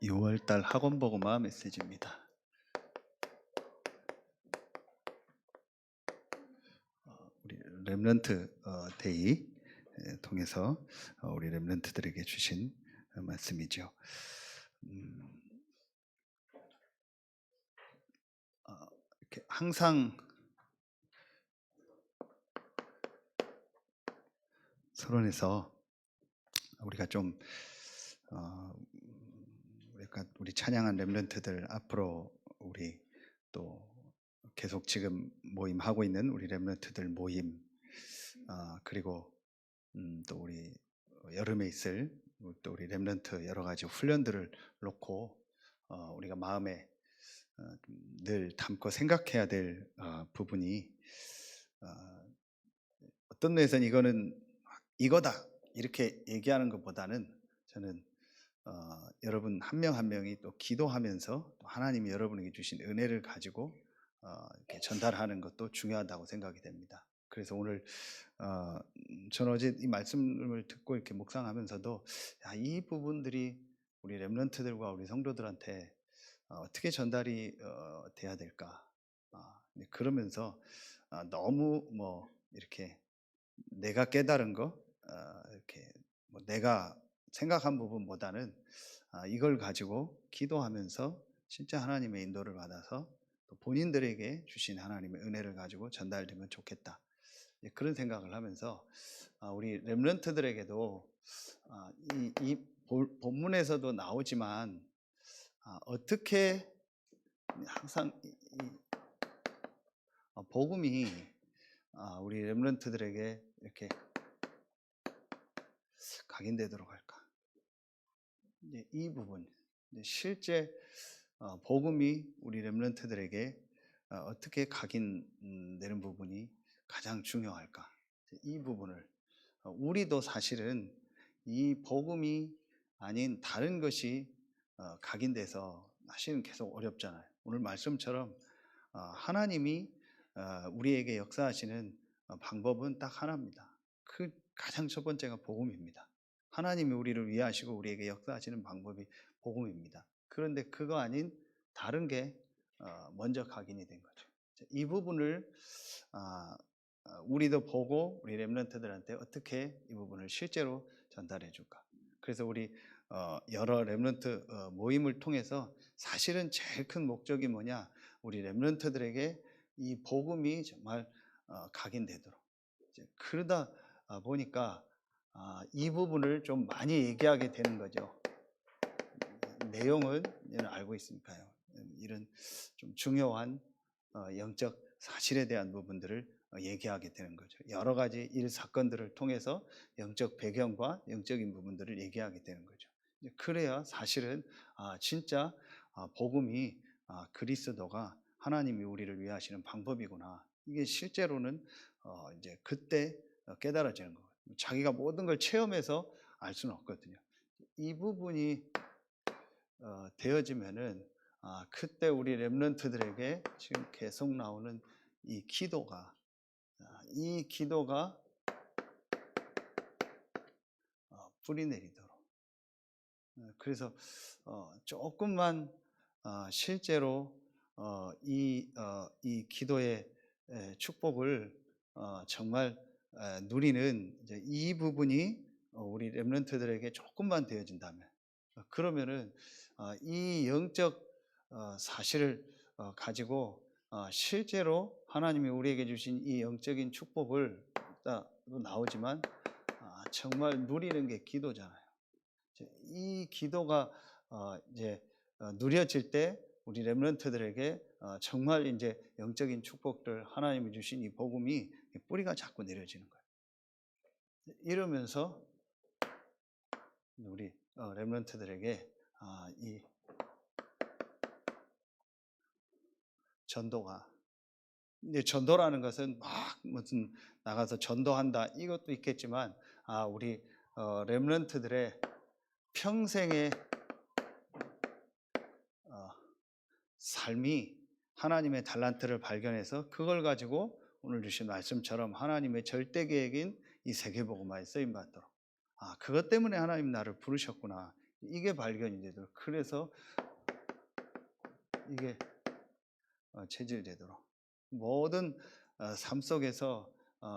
6월달 학원복음화 메시지입니다. 우리 렘넌트 데이 통해서 우리 렘넌트들에게 주신 말씀이죠. 이렇게 항상 서론에서 우리가 좀 우리 찬양한 렘넌트들 앞으로 우리 또 계속 지금 모임하고 있는 우리 렘넌트들 모임, 그리고 또 우리 여름에 있을 또 우리 렘넌트 여러 가지 훈련들을 놓고 우리가 마음에 늘 담고 생각해야 될 부분이, 어떤 면에서는 이거는 이거다 이렇게 얘기하는 것보다는 저는 여러분 한 명 한 명이 또 기도하면서 또 하나님이 여러분에게 주신 은혜를 가지고 이렇게 전달하는 것도 중요하다고 생각이 됩니다. 그래서 오늘 저는 어제 이 말씀을 듣고 이렇게 묵상하면서도 이 부분들이 우리 렘넌트들과 우리 성도들한테 어떻게 전달이 돼야 될까, 그러면서 너무 뭐 이렇게 내가 깨달은 거, 이렇게 뭐 내가 생각한 부분보다는 이걸 가지고 기도하면서 진짜 하나님의 인도를 받아서 또 본인들에게 주신 하나님의 은혜를 가지고 전달되면 좋겠다, 그런 생각을 하면서 우리 렘넌트들에게도 이 본문에서도 나오지만 어떻게 항상 복음이 우리 렘넌트들에게 이렇게 각인되도록 할까? 이 부분, 실제 복음이 우리 렘넌트들에게 어떻게 각인되는 부분이 가장 중요할까? 이 부분을 우리도 사실은 이 복음이 아닌 다른 것이 각인돼서 사실은 계속 어렵잖아요. 오늘 말씀처럼 하나님이 우리에게 역사하시는 방법은 딱 하나입니다. 그 가장 첫 번째가 복음입니다. 하나님이 우리를 위하시고 우리에게 역사하시는 방법이 복음입니다. 그런데 그거 아닌 다른 게 먼저 각인이 된 거죠. 이 부분을 우리도 보고 우리 렘넌트들한테 어떻게 이 부분을 실제로 전달해 줄까. 그래서 우리 여러 렘넌트 모임을 통해서 사실은 제일 큰 목적이 뭐냐, 우리 렘넌트들에게 이 복음이 정말 각인되도록. 그러다 보니까 이 부분을 좀 많이 얘기하게 되는 거죠. 내용은 알고 있으니까요. 이런 좀 중요한 영적 사실에 대한 부분들을 얘기하게 되는 거죠. 여러 가지 일 사건들을 통해서 영적 배경과 영적인 부분들을 얘기하게 되는 거죠. 그래야 사실은 진짜 복음이 그리스도가 하나님이 우리를 위하시는 방법이구나, 이게 실제로는 이제 그때 깨달아지는 거예요. 자기가 모든 걸 체험해서 알 수는 없거든요. 이 부분이 되어지면은 그때 우리 렘넌트들에게 지금 계속 나오는 이 기도가 뿌리 내리도록. 그래서 조금만 실제로 이 기도의 축복을 정말 누리는 이제 이 부분이 우리 렘넌트들에게 조금만 되어진다면, 그러면은 이 영적 사실을 가지고 실제로 하나님이 우리에게 주신 이 영적인 축복을 또 나오지만 정말 누리는 게 기도잖아요. 이 기도가 이제 누려질 때 우리 렘넌트들에게 정말 이제 영적인 축복들, 하나님이 주신 이 복음이 뿌리가 자꾸 내려지는 거예요. 이러면서 우리 렘넌트들에게 이 전도가, 근데 전도라는 것은 막 무슨 나가서 전도한다 이것도 있겠지만 우리 렘넌트들의 평생의 삶이 하나님의 달란트를 발견해서 그걸 가지고 오늘 주신 말씀처럼 하나님의 절대 계획인 이 세계복음화에 쓰임 받도록, 그것 때문에 하나님 나를 부르셨구나, 이게 발견이 되도록. 그래서 이게 체질되도록 모든 삶 속에서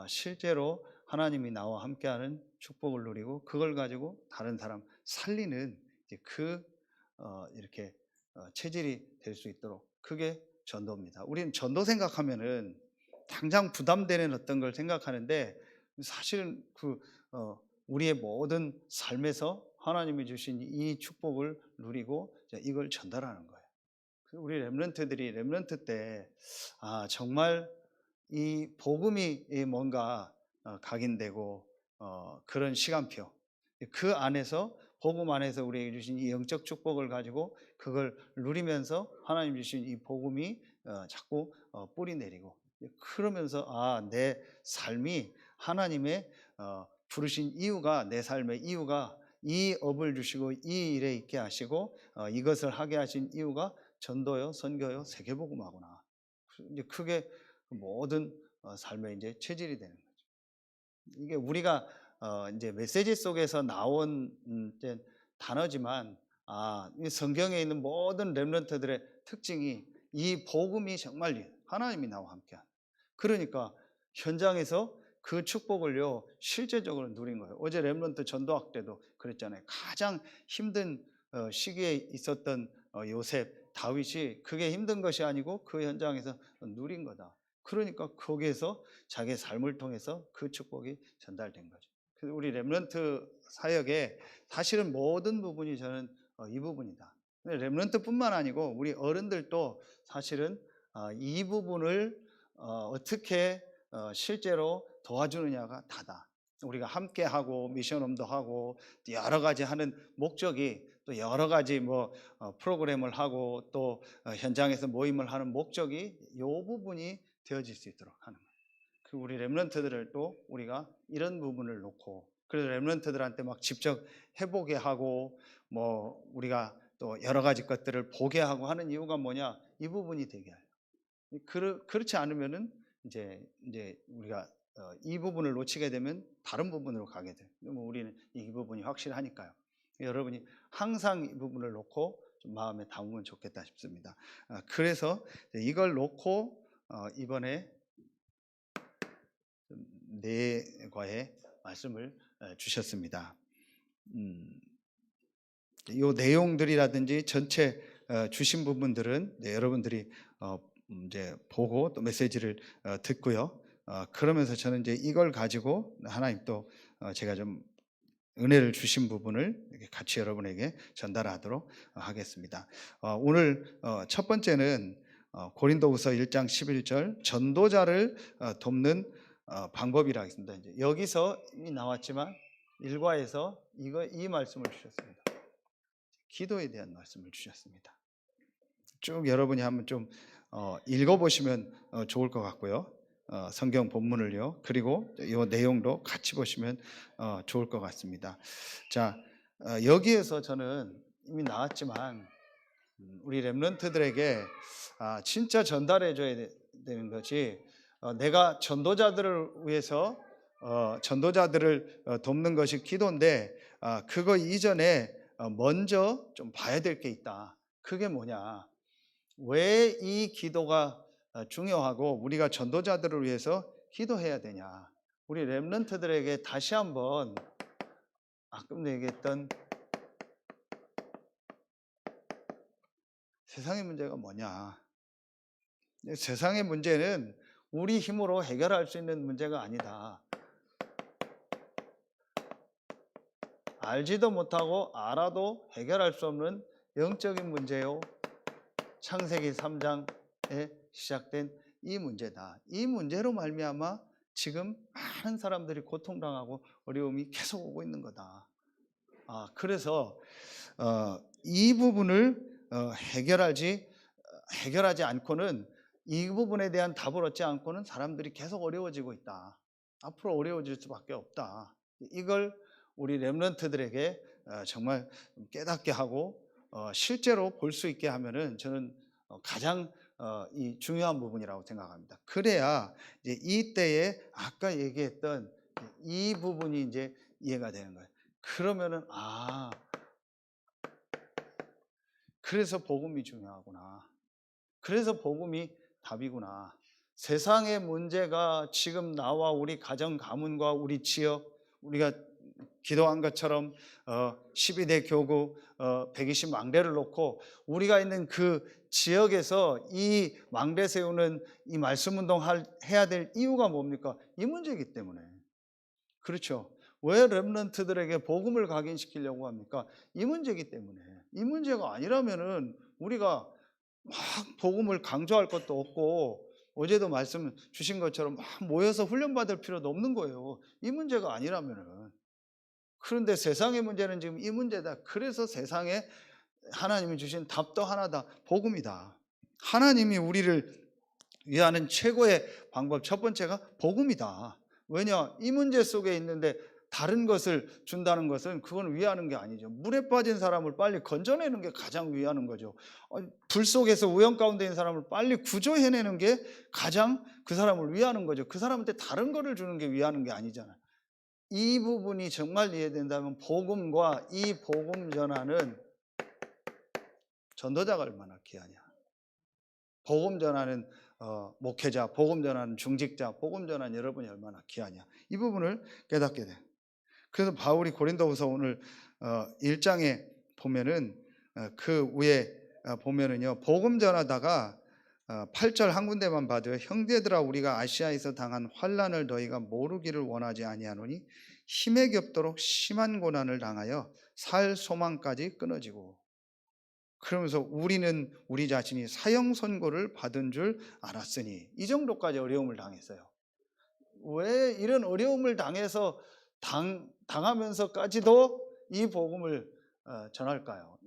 실제로 하나님이 나와 함께하는 축복을 누리고 그걸 가지고 다른 사람 살리는 이제 이렇게 체질이 될 수 있도록, 그게 전도입니다. 우리는 전도 생각하면은 당장 부담되는 어떤 걸 생각하는데, 사실은 우리의 모든 삶에서 하나님이 주신 이 축복을 누리고 이걸 전달하는 거예요. 우리 렘넌트 때 정말 이 복음이 뭔가 각인되고 그런 시간표, 그 안에서 복음 안에서 우리에게 주신 이 영적 축복을 가지고 그걸 누리면서 하나님 주신 이 복음이 자꾸 뿌리 내리고, 그러면서 내 삶이 하나님의 부르신 이유가, 내 삶의 이유가 이 업을 주시고 이 일에 있게 하시고 이것을 하게 하신 이유가 전도요, 선교요, 세계복음하구나. 이제 그게 모든 삶의 이제 체질이 되는 거죠. 이게 우리가 이제 메시지 속에서 나온 이제 단어지만, 이 성경에 있는 모든 렘넌트들의 특징이 이 복음이 정말 하나님이 나와 함께한. 그러니까 현장에서 그 축복을요 실제적으로 누린 거예요. 어제 렘넌트 전도학 때도 그랬잖아요. 가장 힘든 시기에 있었던 요셉, 다윗이 그게 힘든 것이 아니고 그 현장에서 누린 거다. 그러니까 거기에서 자기의 삶을 통해서 그 축복이 전달된 거죠. 그래서 우리 렘넌트 사역의 사실은 모든 부분이 저는 이 부분이다. 렘넌트뿐만 아니고 우리 어른들도 사실은 이 부분을 어떻게 실제로 도와주느냐가 다다. 우리가 함께 하고 미션홈도 하고 여러 가지 하는 목적이, 또 여러 가지 프로그램을 하고 또 현장에서 모임을 하는 목적이 이 부분이 되어질 수 있도록 하는 거예요. 그리고 우리 렘넌트들을 또 우리가 이런 부분을 놓고, 그래서 렘넌트들한테 막 직접 해보게 하고 우리가 또 여러 가지 것들을 보게 하고 하는 이유가 뭐냐, 이 부분이 되게 해요. 그렇지 않으면은 이제 우리가 이 부분을 놓치게 되면 다른 부분으로 가게 돼요. 우리는 이 부분이 확실하니까요. 여러분이 항상 이 부분을 놓고 좀 마음에 담으면 좋겠다 싶습니다. 그래서 이걸 놓고 이번에 네 과의 말씀을 주셨습니다. 이 내용들이라든지 전체 주신 부분들은 여러분들이 이제 보고 또 메시지를 듣고요. 그러면서 저는 이제 이걸 가지고 하나님 또 제가 좀 은혜를 주신 부분을 같이 여러분에게 전달하도록 하겠습니다. 오늘 첫 번째는 고린도후서 1장 11절 전도자를 돕는 방법이라 하겠습니다. 이제 여기서 이미 나왔지만 일과에서 이 말씀을 주셨습니다. 기도에 대한 말씀을 주셨습니다. 쭉 여러분이 한번 좀 읽어보시면 좋을 것 같고요. 성경 본문을요. 그리고 이 내용도 같이 보시면 좋을 것 같습니다. 자, 여기에서 저는 이미 나왔지만 우리 렘넌트들에게 진짜 전달해 줘야 되는 것이, 내가 전도자들을 위해서 전도자들을 돕는 것이 기도인데, 그거 이전에 먼저 좀 봐야 될 게 있다. 그게 뭐냐? 왜 이 기도가 중요하고 우리가 전도자들을 위해서 기도해야 되냐? 우리 렘넌트들에게 다시 한번 아까 얘기했던 세상의 문제가 뭐냐? 세상의 문제는 우리 힘으로 해결할 수 있는 문제가 아니다. 알지도 못하고 알아도 해결할 수 없는 영적인 문제요. 창세기 3장에 시작된 이 문제다. 이 문제로 말미암아 지금 많은 사람들이 고통당하고 어려움이 계속 오고 있는 거다. 그래서 이 부분을 해결하지 않고는, 이 부분에 대한 답을 얻지 않고는 사람들이 계속 어려워지고 있다. 앞으로 어려워질 수밖에 없다. 이걸 우리 렘넌트들에게 정말 깨닫게 하고 실제로 볼 수 있게 하면은 저는 가장 이 중요한 부분이라고 생각합니다. 그래야 이제 이때에 아까 얘기했던 이 부분이 이제 이해가 되는 거예요. 그러면은 그래서 복음이 중요하구나. 그래서 복음이 답이구나. 세상의 문제가 지금 나와 우리 가정 가문과 우리 지역, 우리가 기도한 것처럼 12대 교구 120 망대를 놓고 우리가 있는 그 지역에서 이 망대 세우는 이 말씀 운동 해야 될 이유가 뭡니까? 이 문제이기 때문에. 그렇죠. 왜 렘넌트들에게 복음을 각인시키려고 합니까? 이 문제이기 때문에. 이 문제가 아니라면은 우리가 막 복음을 강조할 것도 없고, 어제도 말씀 주신 것처럼 막 모여서 훈련받을 필요도 없는 거예요. 이 문제가 아니라면은. 그런데 세상의 문제는 지금 이 문제다. 그래서 세상에 하나님이 주신 답도 하나다. 복음이다. 하나님이 우리를 위하는 최고의 방법 첫 번째가 복음이다. 왜냐? 이 문제 속에 있는데 다른 것을 준다는 것은 그건 위하는 게 아니죠. 물에 빠진 사람을 빨리 건져내는 게 가장 위하는 거죠. 불 속에서 우연 가운데 있는 사람을 빨리 구조해내는 게 가장 그 사람을 위하는 거죠. 그 사람한테 다른 거를 주는 게 위하는 게 아니잖아요. 이 부분이 정말 이해된다면 복음과 이 복음 전하는 전도자가 얼마나 귀하냐. 복음 전하는 목회자, 복음 전하는 중직자, 복음 전하는 여러분이 얼마나 귀하냐. 이 부분을 깨닫게 돼. 그래서 바울이 고린도후서 오늘 1장에 보면은 그 위에 보면은요, 복음 전하다가 8절 한 군데만 봐도 형제들아 우리가 아시아에서 당한 환난을 너희가 모르기를 원하지 아니하노니 힘에 겹도록 심한 고난을 당하여 살 소망까지 끊어지고, 그러면서 우리는 우리 자신이 사형 선고를 받은 줄 알았으니, 이 정도까지 어려움을 당했어요. 왜 이런 어려움을 당해서 당하면서까지도 이 복음을 전할까요?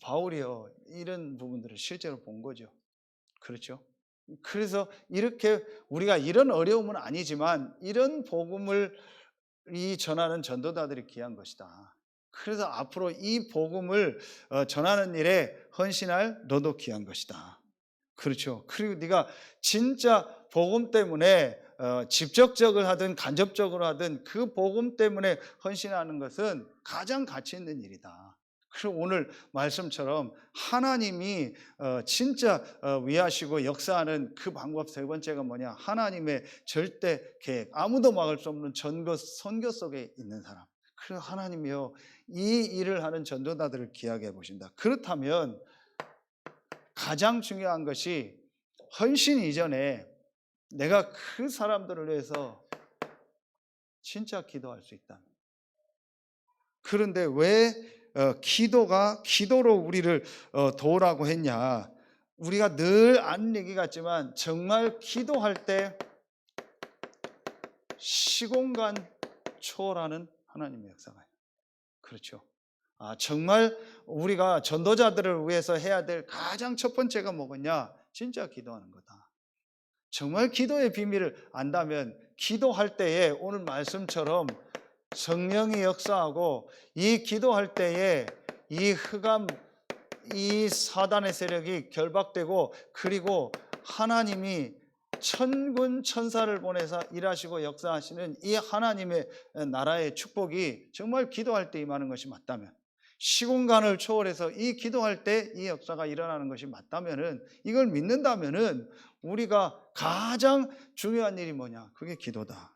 바울이요, 이런 부분들을 실제로 본 거죠. 그렇죠? 그래서 이렇게 우리가 이런 어려움은 아니지만 이런 복음을 전하는 전도자들이 귀한 것이다. 그래서 앞으로 이 복음을 전하는 일에 헌신할 너도 귀한 것이다. 그렇죠. 그리고 네가 진짜 복음 때문에 직접적으로 하든 간접적으로 하든 그 복음 때문에 헌신하는 것은 가장 가치 있는 일이다. 그리고 오늘 말씀처럼 하나님이 진짜 위하시고 역사하는 그 방법 세 번째가 뭐냐? 하나님의 절대 계획, 아무도 막을 수 없는 선교 속에 있는 사람. 그래서 하나님이요, 이 일을 하는 전도자들을 귀하게 보신다. 그렇다면 가장 중요한 것이 헌신 이전에 내가 그 사람들을 위해서 진짜 기도할 수 있다는. 그런데 왜 기도로 우리를 도우라고 했냐? 우리가 늘 아는 얘기 같지만 정말 기도할 때 시공간 초월하는 하나님의 역사가. 그렇죠. 정말 우리가 전도자들을 위해서 해야 될 가장 첫 번째가 뭐겠냐? 진짜 기도하는 거다. 정말 기도의 비밀을 안다면 기도할 때에 오늘 말씀처럼 성령이 역사하고, 이 기도할 때에 이 흑암, 이 사단의 세력이 결박되고, 그리고 하나님이 천군 천사를 보내서 일하시고 역사하시는 이 하나님의 나라의 축복이 정말 기도할 때 임하는 것이 맞다면, 시공간을 초월해서 이 기도할 때 이 역사가 일어나는 것이 맞다면은, 이걸 믿는다면은 우리가 가장 중요한 일이 뭐냐? 그게 기도다.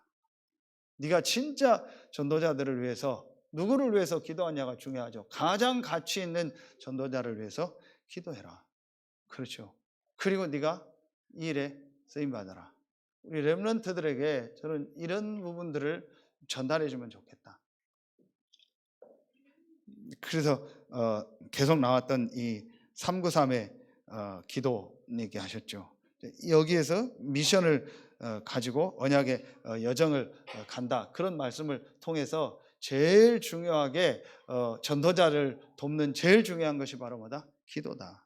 네가 진짜 전도자들을 위해서, 누구를 위해서 기도하냐가 중요하죠. 가장 가치 있는 전도자를 위해서 기도해라. 그렇죠. 그리고 네가 이 일에 쓰임 받아라. 우리 렘넌트들에게 저는 이런 부분들을 전달해 주면 좋겠다. 그래서 계속 나왔던 이 393의 기도 얘기하셨죠. 여기에서 미션을 가지고 언약의 여정을 간다. 그런 말씀을 통해서 제일 중요하게 전도자를 돕는 제일 중요한 것이 바로 뭐다? 기도다.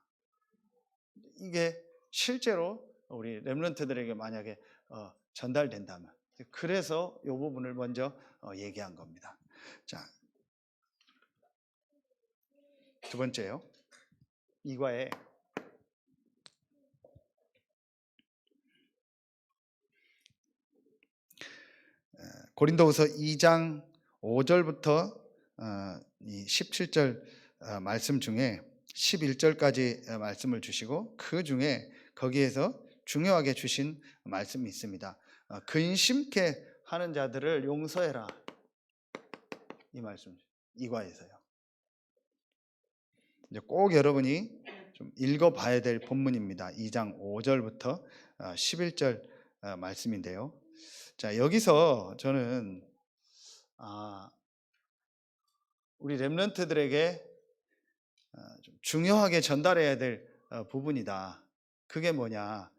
이게 실제로 우리 렘넌트들에게 만약에 전달된다면, 그래서 이 부분을 먼저 얘기한 겁니다. 자, 두 번째요. 이과에 고린도후서 2장 5절부터 17절 말씀 중에 11절까지 말씀을 주시고 그 중에 거기에서 중요하게 주신 말씀이 있습니다. 근심케 하는 자들을 용서해라. 이 말씀, 이과에서요. 이제 꼭 여러분이 좀 읽어봐야 될 본문입니다. 2장 5절부터 11절 말씀인데요. 자, 여기서 저는 우리 렘넌트들에게 좀 중요하게 전달해야 될 부분이다. 그게 뭐냐?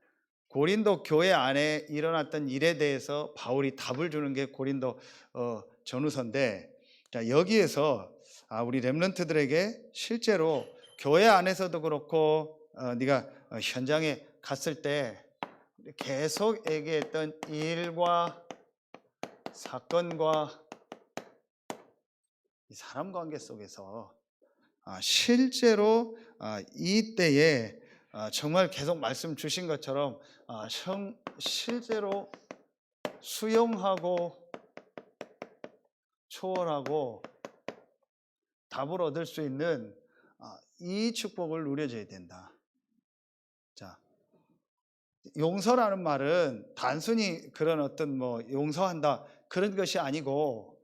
고린도 교회 안에 일어났던 일에 대해서 바울이 답을 주는 게 고린도 전후서인데, 자, 여기에서 우리 렘넌트들에게 실제로 교회 안에서도 그렇고 네가 현장에 갔을 때 계속 얘기했던 일과 사건과 이 사람 관계 속에서 실제로 이때에 정말 계속 말씀 주신 것처럼 실제로 수용하고 초월하고 답을 얻을 수 있는 이 축복을 누려줘야 된다. 자, 용서라는 말은 단순히 그런 어떤 용서한다 그런 것이 아니고,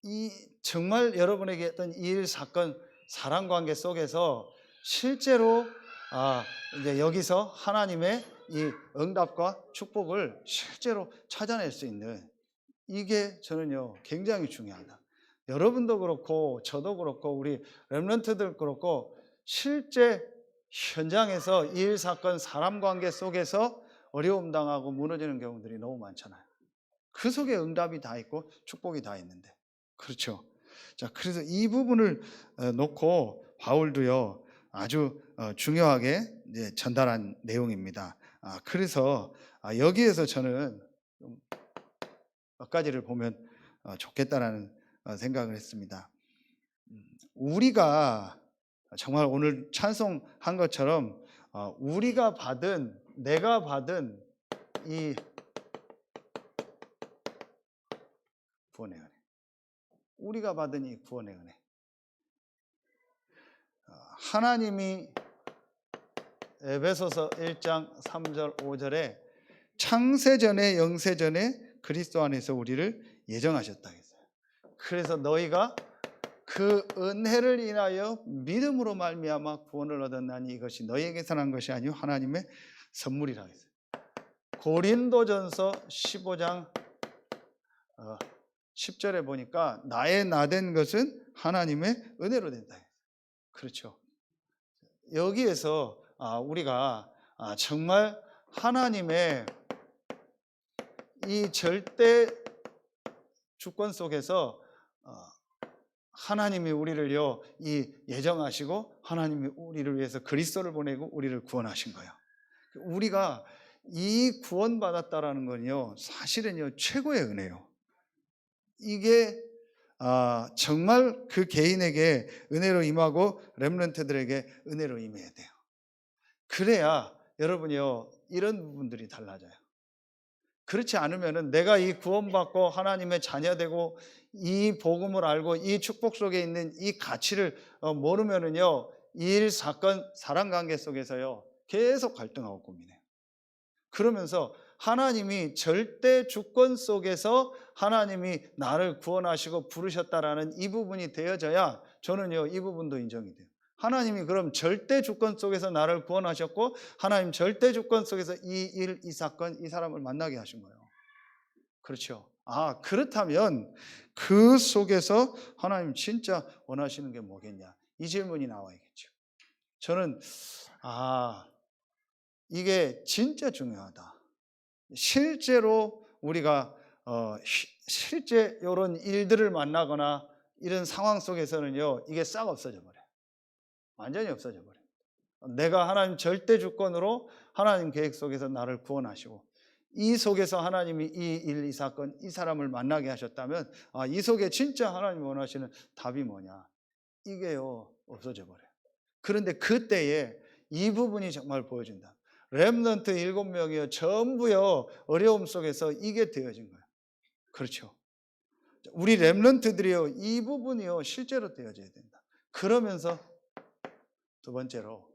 이 정말 여러분에게 어떤 일, 사건, 사람 관계 속에서 실제로 이제 여기서 하나님의 이 응답과 축복을 실제로 찾아낼 수 있는, 이게 저는요 굉장히 중요하다. 여러분도 그렇고 저도 그렇고 우리 렘넌트들 그렇고 실제 현장에서 일, 사건, 사람 관계 속에서 어려움 당하고 무너지는 경우들이 너무 많잖아요. 그 속에 응답이 다 있고 축복이 다 있는데, 그렇죠? 자, 그래서 이 부분을 놓고 바울도요 아주 중요하게 전달한 내용입니다. 그래서 여기에서 저는 몇 가지를 보면 좋겠다라는 생각을 했습니다. 우리가 정말 오늘 찬송한 것처럼 내가 받은 이 구원의 은혜, 우리가 받은 이 구원의 은혜, 하나님이 에베소서 1장 3절 5절에 창세전에 영세전에 그리스도 안에서 우리를 예정하셨다 했어요. 그래서 너희가 그 은혜를 인하여 믿음으로 말미암아 구원을 얻었나니 이것이 너희에게서 난 것이 아니요 하나님의 선물이라 했어요. 고린도전서 15장 10절에 보니까 나의 나된 것은 하나님의 은혜로 된다. 그렇죠. 여기에서 우리가 정말 하나님의 이 절대 주권 속에서 하나님이 우리를요 이 예정하시고 하나님이 우리를 위해서 그리스도를 보내고 우리를 구원하신 거예요. 우리가 이 구원받았다라는 건요 사실은요 최고의 은혜요. 이게 정말 그 개인에게 은혜로 임하고 렘넌트들에게 은혜로 임해야 돼요. 그래야 여러분이요 이런 부분들이 달라져요. 그렇지 않으면은 내가 이 구원받고 하나님의 자녀되고 이 복음을 알고 이 축복 속에 있는 이 가치를 모르면은요 일, 사건, 사람 관계 속에서요 계속 갈등하고 고민해요. 그러면서 하나님이 절대 주권 속에서 하나님이 나를 구원하시고 부르셨다라는 이 부분이 되어져야 저는요 이 부분도 인정이 돼요. 하나님이 그럼 절대 주권 속에서 나를 구원하셨고 하나님 절대 주권 속에서 이 일, 이 사건, 이 사람을 만나게 하신 거예요. 그렇죠. 그렇다면 그 속에서 하나님 진짜 원하시는 게 뭐겠냐? 이 질문이 나와야겠죠. 저는 이게 진짜 중요하다. 실제로 우리가 실제 이런 일들을 만나거나 이런 상황 속에서는요 이게 싹 없어져 버려요. 완전히 없어져 버려요. 내가 하나님 절대 주권으로 하나님 계획 속에서 나를 구원하시고 이 속에서 하나님이 이 일, 이 사건, 이 사람을 만나게 하셨다면 이 속에 진짜 하나님이 원하시는 답이 뭐냐? 이게요 없어져 버려요. 그런데 그때에 이 부분이 정말 보여진다. 렘넌트 7명이요 전부요 어려움 속에서 이게 되어진 거예요. 그렇죠. 우리 렘넌트들이요 이 부분이요 실제로 되어져야 된다. 그러면서 두 번째로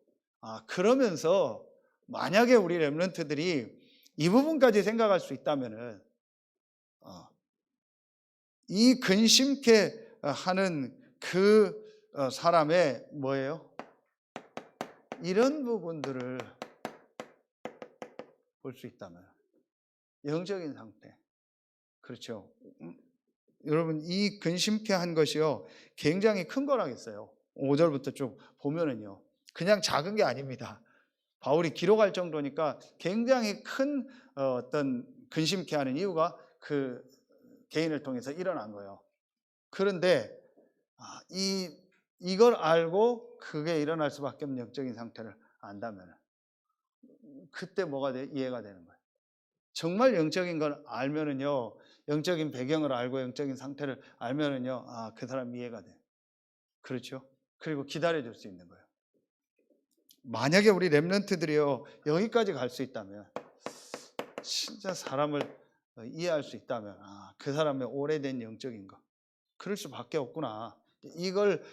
그러면서 만약에 우리 렘넌트들이 이 부분까지 생각할 수 있다면은 이 근심케 하는 그 사람의 뭐예요? 이런 부분들을 볼 수 있다면 영적인 상태. 그렇죠. 여러분 이 근심케 한 것이요 굉장히 큰 거라겠어요. 5절부터 쭉 보면은요 그냥 작은 게 아닙니다. 바울이 기록할 정도니까 굉장히 큰 어떤 근심케 하는 이유가 그 개인을 통해서 일어난 거예요. 그런데 이걸 알고 그게 일어날 수밖에 없는 영적인 상태를 안다면 그때 뭐가 이해가 되는 거예요. 정말 영적인 걸 알면은요, 영적인 배경을 알고 영적인 상태를 알면은요, 그 사람 이해가 돼. 그렇죠? 그리고 기다려줄 수 있는 거예요. 만약에 우리 렘넌트들이요, 여기까지 갈 수 있다면, 진짜 사람을 이해할 수 있다면, 그 사람의 오래된 영적인 거. 그럴 수밖에 없구나. 이걸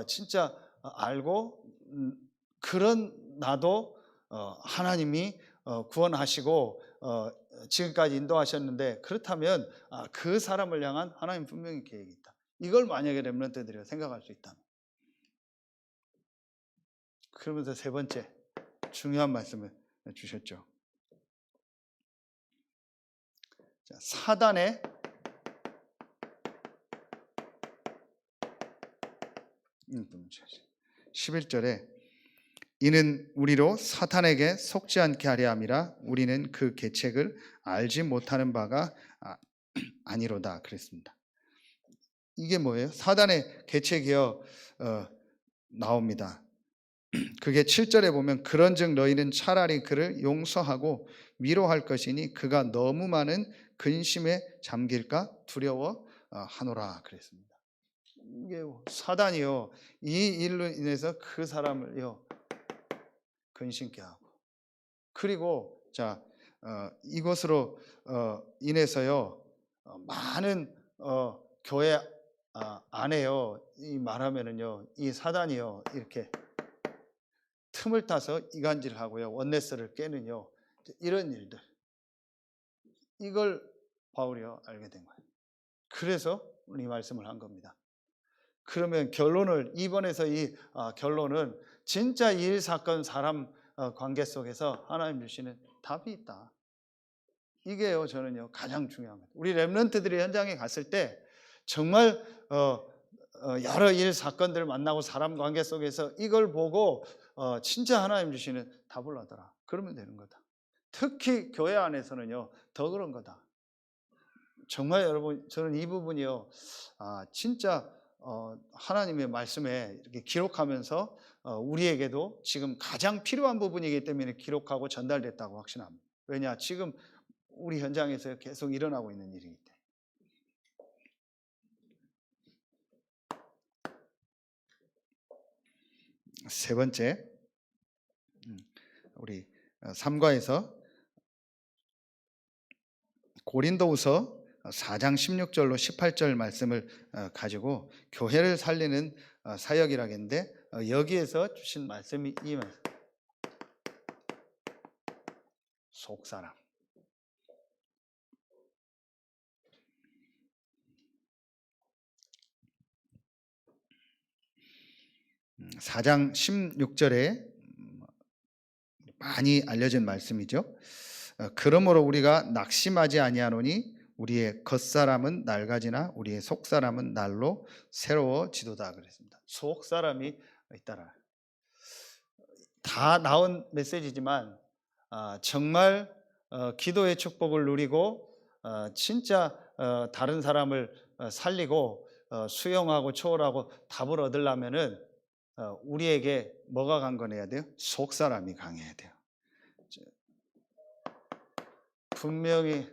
진짜 알고, 그런 나도 하나님이 구원하시고 지금까지 인도하셨는데 그렇다면 그 사람을 향한 하나님 분명히 계획이 있다. 이걸 만약에 렘넌트들이 생각할 수 있다면. 그러면서 세 번째 중요한 말씀을 주셨죠. 사단의 11절에 이는 우리로 사탄에게 속지 않게 하려 함이라 우리는 그 계책을 알지 못하는 바가 아니로다 그랬습니다. 이게 뭐예요? 사단의 계책이요 나옵니다. 그게 7절에 보면 그런즉 너희는 차라리 그를 용서하고 위로할 것이니 그가 너무 많은 근심에 잠길까 두려워 하노라 그랬습니다. 이게 사단이요 이 일로 인해서 그 사람을요 근심케 하고 그리고 이것으로 인해서요 많은 교회 안에요 이 말하면은요 이 사단이요 이렇게 틈을 타서 이간질하고요 원네스를 깨는요 이런 일들 이걸 바울이요 알게 된 거예요. 그래서 이 말씀을 한 겁니다. 그러면 결론을 이번에서 이 결론은 진짜 일 사건 사람 관계 속에서 하나님 주시는 답이 있다. 이게요 저는요 가장 중요한 거예요. 우리 렘넌트들이 현장에 갔을 때 정말 여러 일 사건들을 만나고 사람 관계 속에서 이걸 보고 진짜 하나님 주시는 답을 얻어라. 그러면 되는 거다. 특히 교회 안에서는요 더 그런 거다. 정말 여러분 저는 이 부분이요 진짜 하나님의 말씀에 이렇게 기록하면서 우리에게도 지금 가장 필요한 부분이기 때문에 기록하고 전달됐다고 확신합니다. 왜냐 지금 우리 현장에서 계속 일어나고 있는 일이기 때문에. 세 번째 우리 3과에서 고린도후서 4장 16절로 18절 말씀을 가지고 교회를 살리는 사역이라겠는데 여기에서 주신 말씀이 이 말씀. 속사람. 4장 16절에 많이 알려진 말씀이죠. 그러므로 우리가 낙심하지 아니하노니 우리의 겉사람은 낡아지나 우리의 속사람은 날로 새로워지도다 그랬습니다. 속사람이 있다라. 다 나온 메시지지만 정말 기도의 축복을 누리고 진짜 다른 사람을 살리고 수용하고 초월하고 답을 얻으려면은 우리에게 뭐가 강건해야 돼요? 속사람이 강해야 돼요. 분명히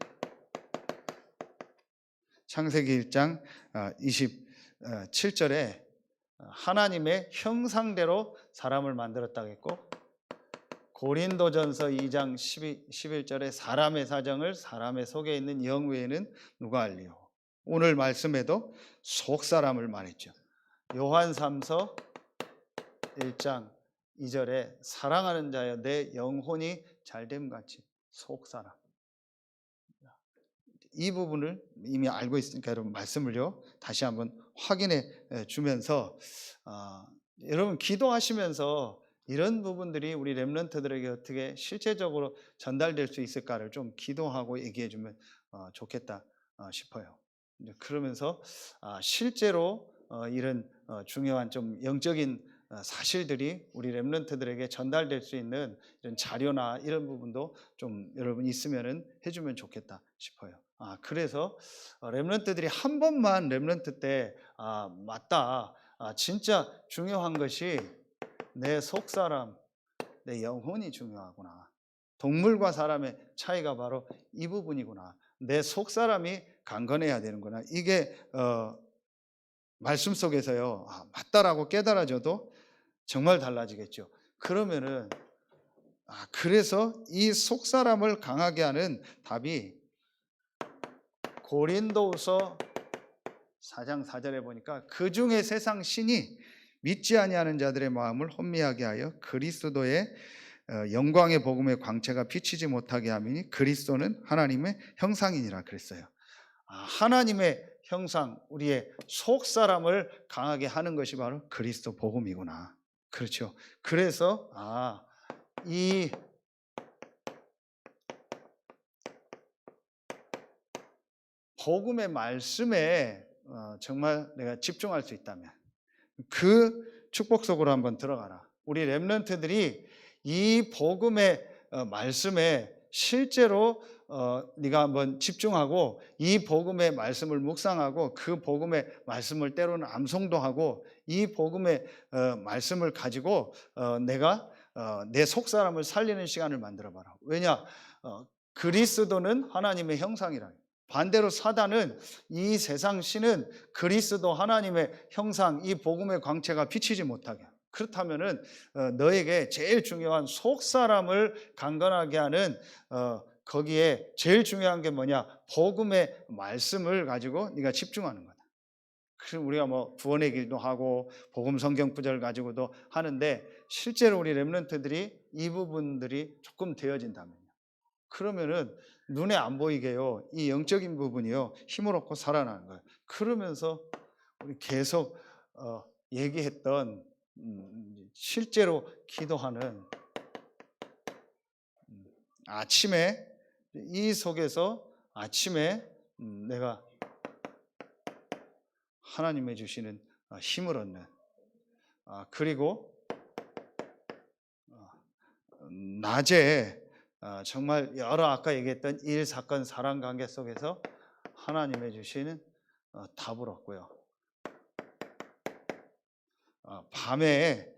창세기 1장 27절에 하나님의 형상대로 사람을 만들었다고 했고 고린도전서 2장 11절에 사람의 사정을 사람의 속에 있는 영 외에는 누가 알리요. 오늘 말씀에도 속사람을 말했죠. 요한 3서 1장 2절에 사랑하는 자여 내 영혼이 잘됨같이 속사람. 이 부분을 이미 알고 있으니까 여러분 말씀을요 다시 한번 확인해 주면서 여러분 기도하시면서 이런 부분들이 우리 렘넌트들에게 어떻게 실제적으로 전달될 수 있을까를 좀 기도하고 얘기해 주면 좋겠다 싶어요. 그러면서 실제로 이런 중요한 좀 영적인 사실들이 우리 렘넌트들에게 전달될 수 있는 이런 자료나 이런 부분도 좀 여러분 있으면은 해주면 좋겠다 싶어요. 그래서 렘넌트들이 한 번만 렘넌트 때 맞다. 진짜 중요한 것이 내 속사람, 내 영혼이 중요하구나. 동물과 사람의 차이가 바로 이 부분이구나. 내 속사람이 강건해야 되는구나. 이게 말씀 속에서요. 맞다라고 깨달아져도 정말 달라지겠죠. 그러면은 그래서 이 속사람을 강하게 하는 답이 고린도후서 4장 4절에 보니까 그 중에 세상 신이 믿지 아니하는 자들의 마음을 혼미하게 하여 그리스도의 영광의 복음의 광채가 비치지 못하게 함이니 그리스도는 하나님의 형상이니라 그랬어요. 하나님의 형상, 우리의 속사람을 강하게 하는 것이 바로 그리스도 복음이구나. 그렇죠. 그래서 이 복음의 말씀에 정말 내가 집중할 수 있다면 그 축복 속으로 한번 들어가라. 우리 렘넌트들이 이 복음의 말씀에 실제로 네가 한번 집중하고 이 복음의 말씀을 묵상하고 그 복음의 말씀을 때로는 암송도 하고 이 복음의 말씀을 가지고 내가 내 속사람을 살리는 시간을 만들어 봐라. 왜냐? 그리스도는 하나님의 형상이라. 반대로 사단은 이 세상 신은 그리스도 하나님의 형상, 이 복음의 광채가 비치지 못하게. 그렇다면은 너에게 제일 중요한 속사람을 강건하게 하는 거기에 제일 중요한 게 뭐냐? 복음의 말씀을 가지고 네가 집중하는 거다. 그럼 우리가 뭐 구원의 길도 하고 복음 성경 구절 가지고도 하는데 실제로 우리 렘넌트들이 이 부분들이 조금 되어진다면요. 그러면은 눈에 안 보이게요. 이 영적인 부분이요. 힘을 얻고 살아나는 거예요. 그러면서 우리 계속 얘기했던 실제로 기도하는 아침에 이 속에서 아침에 내가 하나님의 주시는 힘을 얻는 그리고 낮에 정말 여러 아까 얘기했던 일, 사건, 사람 관계 속에서 하나님의 주시는 답을 얻고요. 밤에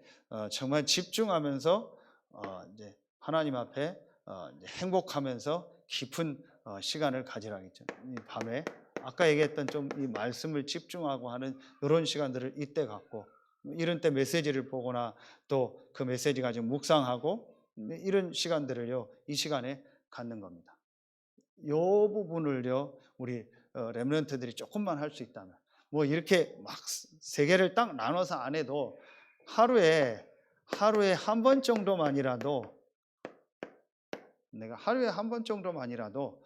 정말 집중하면서 이제 하나님 앞에 행복하면서 깊은 시간을 가지라겠죠. 이 밤에 아까 얘기했던 좀 이 말씀을 집중하고 하는 이런 시간들을 이때 갖고 이런 때 메시지를 보거나 또 그 메시지 가지고 묵상하고 이런 시간들을요 이 시간에 갖는 겁니다. 이 부분을요 우리 렘넌트들이 조금만 할 수 있다면 뭐 이렇게 막 세 개를 딱 나눠서 안 해도 하루에 한 번 정도만이라도 내가 하루에 한 번 정도만이라도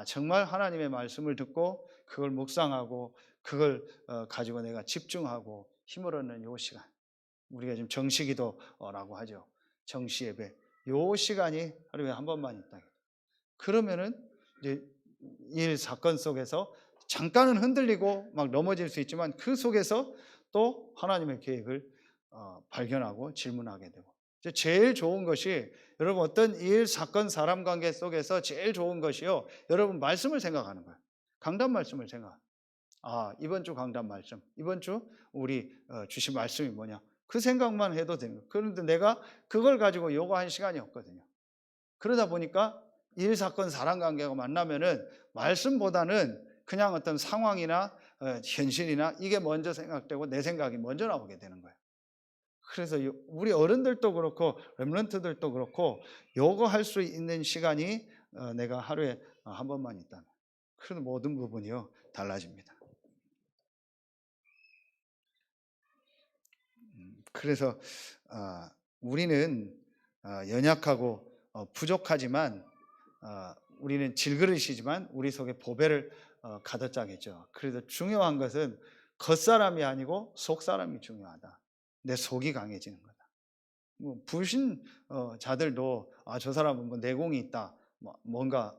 정말 하나님의 말씀을 듣고 그걸 묵상하고 그걸 가지고 내가 집중하고 힘을 얻는 요 시간 우리가 지금 정시기도라고 하죠. 정시예배 요 시간이 하루에 한 번만 있다. 그러면은 이제 일 사건 속에서 잠깐은 흔들리고 막 넘어질 수 있지만 그 속에서 또 하나님의 계획을 발견하고 질문하게 되고 제일 좋은 것이 여러분 어떤 일, 사건, 사람 관계 속에서 제일 좋은 것이요. 여러분 말씀을 생각하는 거예요. 강단 말씀을 생각. 이번 주 강단 말씀. 이번 주 우리 주신 말씀이 뭐냐. 그 생각만 해도 되는 거예요. 그런데 내가 그걸 가지고 요구할 시간이 없거든요. 그러다 보니까 일, 사건, 사람 관계가 만나면은 말씀보다는 그냥 어떤 상황이나 현실이나 이게 먼저 생각되고 내 생각이 먼저 나오게 되는 거예요. 그래서 우리 어른들도 그렇고 렘넌트들도 그렇고 요거 할 수 있는 시간이 내가 하루에 한 번만 있다면 그런 모든 부분이요 달라집니다. 그래서 우리는 연약하고 부족하지만 우리는 질그릇이지만 우리 속에 보배를 가득 짜겠죠. 그래도 중요한 것은 겉사람이 아니고 속사람이 중요하다. 내 속이 강해지는 거다. 뭐 불신 자들도 저 사람은 뭐 내공이 있다, 뭔가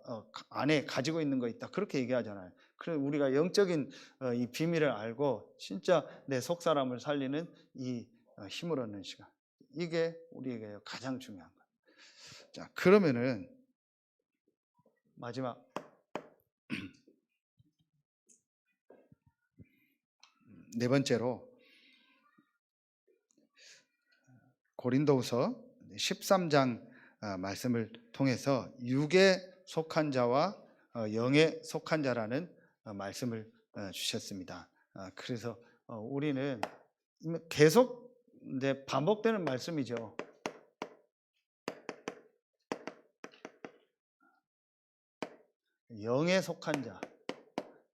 안에 가지고 있는 거 있다 그렇게 얘기하잖아요. 그래서 우리가 영적인 이 비밀을 알고 진짜 내 속사람을 살리는 이 힘을 얻는 시간, 이게 우리에게 가장 중요한 거예요. 자, 그러면은 마지막 네 번째로 고린도후서 13장 말씀을 통해서 육에 속한 자와 영에 속한 자라는 말씀을 주셨습니다. 그래서 우리는 계속 이제 반복되는 말씀이죠. 영에 속한 자,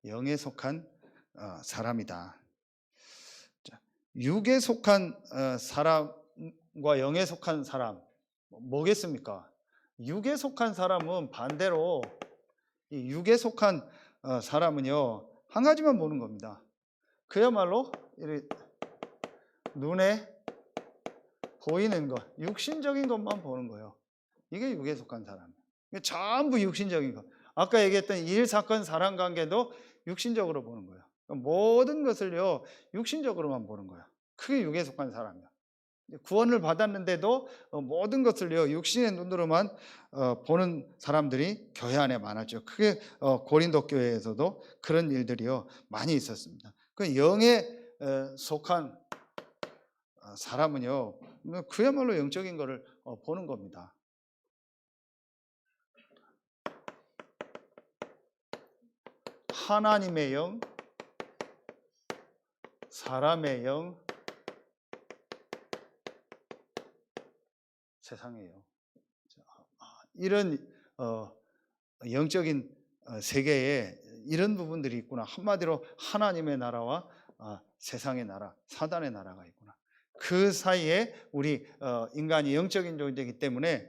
영에 속한 사람이다. 자, 육에 속한 사람과 영에 속한 사람 뭐겠습니까? 육에 속한 사람은 반대로 이 육에 속한 사람은요 한 가지만 보는 겁니다. 그야말로 눈에 보이는 것, 육신적인 것만 보는 거예요. 이게 육에 속한 사람이에요. 전부 육신적인 것. 아까 얘기했던 일, 사건, 사람 관계도 육신적으로 보는 거예요. 모든 것을요 육신적으로만 보는 거예요. 그게 육에 속한 사람이에요. 구원을 받았는데도 모든 것을요 육신의 눈으로만 보는 사람들이 교회 안에 많았죠. 크게 고린도 교회에서도 그런 일들이요 많이 있었습니다. 그 영에 속한 사람은요 그야말로 영적인 것을 보는 겁니다. 하나님의 영, 사람의 영, 세상의 영, 이런 영적인 세계에 이런 부분들이 있구나. 한마디로 하나님의 나라와 세상의 나라, 사단의 나라가 있구나. 그 사이에 우리 인간이 영적인 존재이기 때문에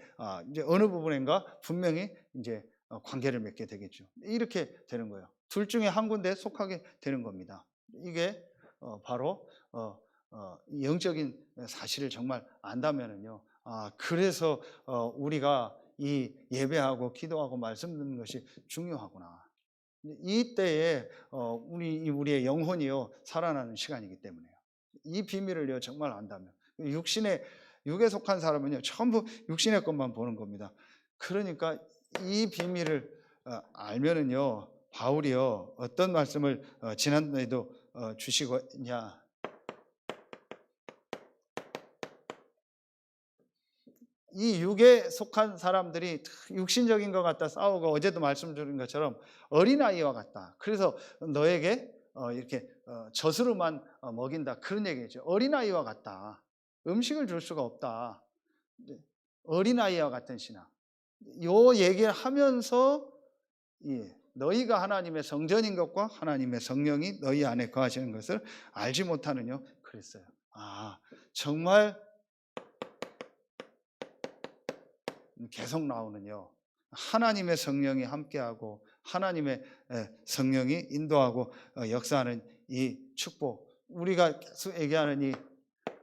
이제 어느 부분인가 분명히 이제 관계를 맺게 되겠죠. 이렇게 되는 거예요. 둘 중에 한 군데에 속하게 되는 겁니다. 이게 바로 영적인 사실을 정말 안다면은요. 그래서 우리가 이 예배하고 기도하고 말씀 듣는 것이 중요하구나. 이때에 우리의 영혼이요 살아나는 시간이기 때문에요. 이 비밀을요 정말 안다면 육에 속한 사람은요 전부 육신의 것만 보는 겁니다. 그러니까 이 비밀을 알면은요 바울이요 어떤 말씀을 지난번에도 주시거냐. 이 육에 속한 사람들이 육신적인 것 같다 싸우고 어제도 말씀드린 것처럼 어린아이와 같다. 그래서 너에게 이렇게 젖으로만 먹인다. 그런 얘기죠. 어린아이와 같다. 음식을 줄 수가 없다. 어린아이와 같은 신앙. 요 얘기를 하면서 너희가 하나님의 성전인 것과 하나님의 성령이 너희 안에 거하시는 것을 알지 못하느냐 그랬어요. 정말 계속 나오는요. 하나님의 성령이 함께하고 하나님의 성령이 인도하고 역사하는 이 축복. 우리가 계속 얘기하는 이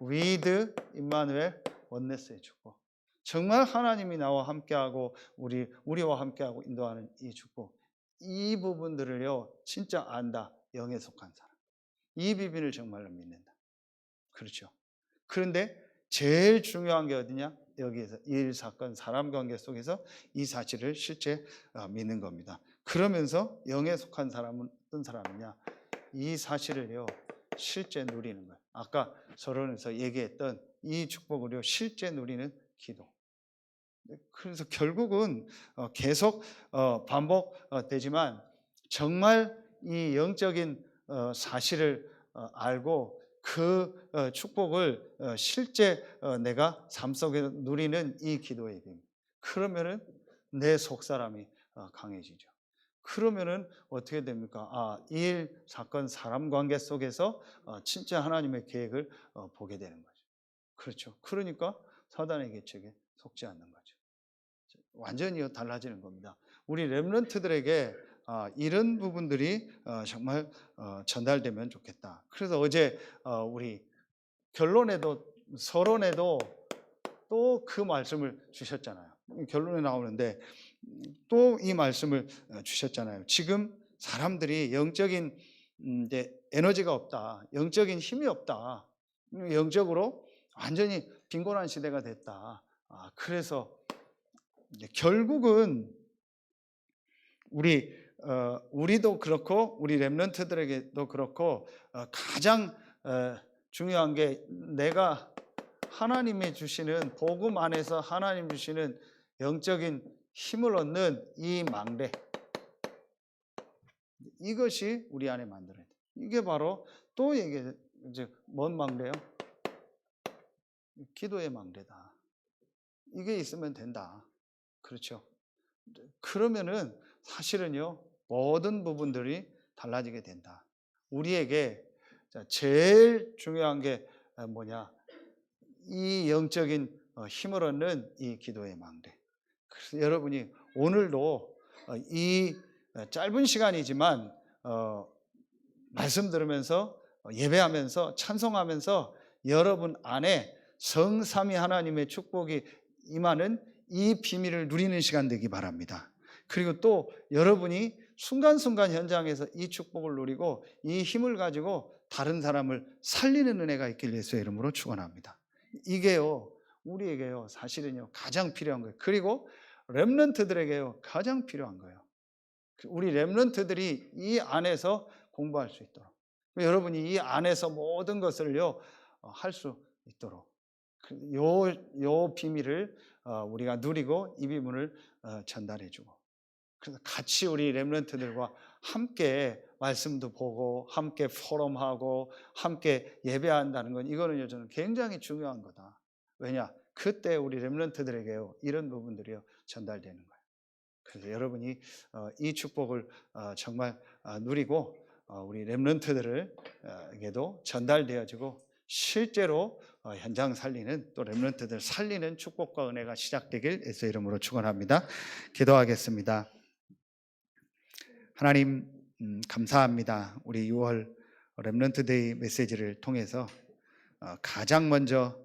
with 임마누엘 원네스의 축복. 정말 하나님이 나와 함께하고 우리와 함께하고 인도하는 이 축복. 이 부분들을요 진짜 안다. 영에 속한 사람. 이 비밀을 정말로 믿는다. 그렇죠. 그런데 제일 중요한 게 어디냐? 여기에서 일, 사건, 사람 관계 속에서 이 사실을 실제 믿는 겁니다. 그러면서 영에 속한 사람은 어떤 사람이냐? 이 사실을요 실제 누리는 거예요. 아까 서론에서 얘기했던 이 축복을요 실제 누리는 기도. 그래서 결국은 계속 반복되지만 정말 이 영적인 사실을 알고 그 축복을 실제 내가 삶 속에 누리는 이 기도의 비밀. 그러면은 내 속사람이 강해지죠. 그러면은 어떻게 됩니까? 일, 사건, 사람 관계 속에서 진짜 하나님의 계획을 보게 되는 거죠. 그렇죠. 그러니까 사단의 계책에 속지 않는 거죠. 완전히 달라지는 겁니다. 우리 렘넌트들에게 이런 부분들이 정말 전달되면 좋겠다. 그래서 어제 우리 결론에도 서론에도 또 그 말씀을 주셨잖아요. 결론에 나오는데 또 이 말씀을 주셨잖아요. 지금 사람들이 영적인 이제 에너지가 없다. 영적인 힘이 없다. 영적으로 완전히 빈곤한 시대가 됐다. 그래서 이제 결국은 우리도 그렇고 우리 렘넌트들에게도 그렇고 가장 중요한 게 내가 하나님이 주시는 복음 안에서 하나님 주시는 영적인 힘을 얻는 이 망대, 이것이 우리 안에 만들어야 돼. 이게 바로 또 이게 이제 뭔 망대요? 기도의 망대다. 이게 있으면 된다. 그렇죠? 그러면은 사실은요, 모든 부분들이 달라지게 된다. 우리에게 제일 중요한 게 뭐냐? 이 영적인 힘을 얻는 이 기도의 망대. 그래서 여러분이 오늘도 이 짧은 시간이지만 말씀 들으면서 예배하면서 찬송하면서 여러분 안에 성삼위 하나님의 축복이 임하는 이 비밀을 누리는 시간 되기 바랍니다. 그리고 또 여러분이 순간순간 현장에서 이 축복을 누리고 이 힘을 가지고 다른 사람을 살리는 은혜가 있길 예수의 이름으로 축원합니다. 이게요, 우리에게요, 사실은요, 가장 필요한 거예요. 그리고 렘넌트들에게요, 가장 필요한 거예요. 우리 렘넌트들이 이 안에서 공부할 수 있도록, 여러분이 이 안에서 모든 것을요, 할 수 있도록, 요 비밀을 우리가 누리고 이 비밀을 전달해주고, 그래서 같이 우리 렘넌트들과 함께 말씀도 보고 함께 포럼하고 함께 예배한다는 건 이거는요, 저는 굉장히 중요한 거다. 왜냐? 그때 우리 렘넌트들에게요, 이런 부분들이요, 전달되는 거예요. 그래서 여러분이 이 축복을 정말 누리고 우리 렘넌트들에게도 전달되어지고 실제로 현장 살리는, 또 렘넌트들 살리는 축복과 은혜가 시작되길 예수의 이름으로 축원합니다. 기도하겠습니다. 하나님, 감사합니다. 우리 6월 렘넌트데이 메시지를 통해서 가장 먼저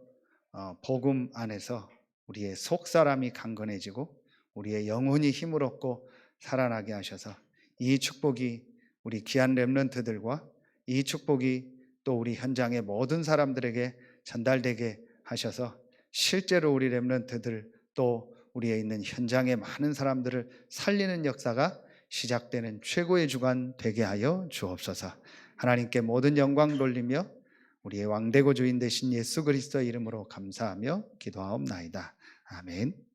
복음 안에서 우리의 속사람이 강건해지고 우리의 영혼이 힘을 얻고 살아나게 하셔서 이 축복이 우리 귀한 렘넌트들과 이 축복이 또 우리 현장의 모든 사람들에게 전달되게 하셔서 실제로 우리 렘넌트들 또 우리에 있는 현장의 많은 사람들을 살리는 역사가 시작되는 최고의 주간 되게 하여 주옵소서. 하나님께 모든 영광 돌리며 우리의 왕되고 주인 되신 예수 그리스도의 이름으로 감사하며 기도하옵나이다. 아멘.